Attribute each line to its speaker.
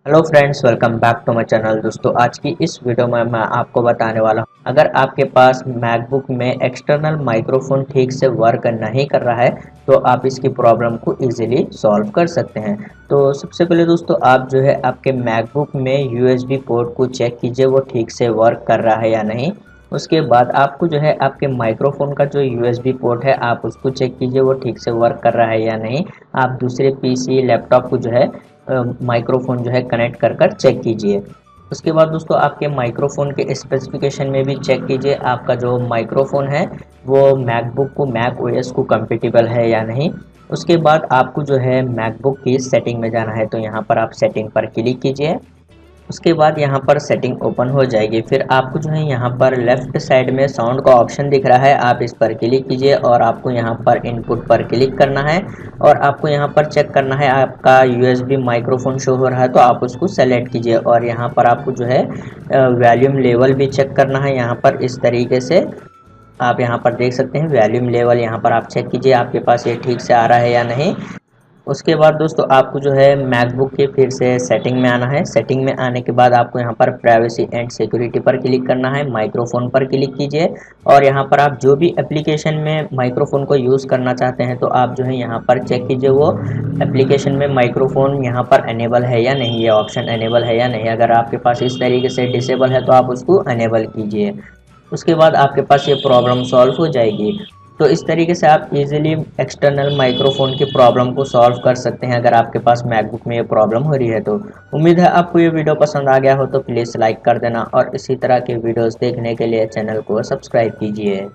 Speaker 1: Hello friends, welcome back to my channel. दोस्तों, आज की इस वीडियो में मैं आपको बताने वाला हूं, अगर आपके पास मैकबुक में एक्सटर्नल माइक्रोफोन ठीक से वर्क नहीं कर रहा है तो आप इसकी प्रॉब्लम को इजीली सॉल्व कर सकते हैं। तो सबसे पहले दोस्तों, आप जो है आपके मैकबुक में यूएसबी पोर्ट को चेक कीजिए वो ठीक से वर्क कर रहा है या नहीं। उसके बाद आपको जो है आपके माइक्रोफोन का जो यूएसबी पोर्ट है आप उसको चेक कीजिए वो ठीक से वर्क कर रहा है या नहीं। आप दूसरे पीसी लैपटॉप को जो है माइक्रोफोन जो है कनेक्ट कर चेक कीजिए। उसके बाद दोस्तों, आपके माइक्रोफोन के स्पेसिफिकेशन में भी चेक कीजिए आपका जो माइक्रोफोन है वो मैकबुक को मैक ओएस को कंपेटिबल है या नहीं। उसके बाद आपको जो है मैकबुक की सेटिंग में जाना है, तो यहाँ पर आप सेटिंग पर क्लिक कीजिए। उसके बाद यहाँ पर सेटिंग ओपन हो जाएगी। फिर आपको जो है यहाँ पर लेफ्ट साइड में साउंड का ऑप्शन दिख रहा है, आप इस पर क्लिक कीजिए और आपको यहाँ पर इनपुट पर क्लिक करना है और आपको यहाँ पर चेक करना है आपका यूएसबी माइक्रोफोन शो हो रहा है तो आप उसको सेलेक्ट कीजिए और यहाँ पर आपको जो है वॉल्यूम लेवल भी चेक करना है। यहाँ पर इस तरीके से आप यहाँ पर देख सकते हैं वॉल्यूम लेवल, यहाँ पर आप चेक कीजिए आपके पास ये ठीक से आ रहा है या नहीं। उसके बाद दोस्तों, आपको जो है मैकबुक के फिर से सेटिंग में आना है। सेटिंग में आने के बाद आपको यहाँ पर प्राइवेसी एंड सिक्योरिटी पर क्लिक करना है, माइक्रोफोन पर क्लिक कीजिए और यहाँ पर आप जो भी एप्लीकेशन में माइक्रोफोन को यूज़ करना चाहते हैं तो आप जो है यहाँ पर चेक कीजिए वो एप्लीकेशन में माइक्रोफोन यहाँ पर एनेबल है या नहीं, ये ऑप्शन एनेबल है या नहीं। अगर आपके पास इस तरीके से डिसेबल है तो आप उसको एनेबल कीजिए। उसके बाद आपके पास ये प्रॉब्लम सॉल्व हो जाएगी। तो इस तरीके से आप इजीली एक्सटर्नल माइक्रोफोन की प्रॉब्लम को सॉल्व कर सकते हैं अगर आपके पास मैकबुक में ये प्रॉब्लम हो रही है तो। उम्मीद है आपको ये वीडियो पसंद आ गया हो तो प्लीज़ लाइक कर देना और इसी तरह के वीडियोस देखने के लिए चैनल को सब्सक्राइब कीजिए।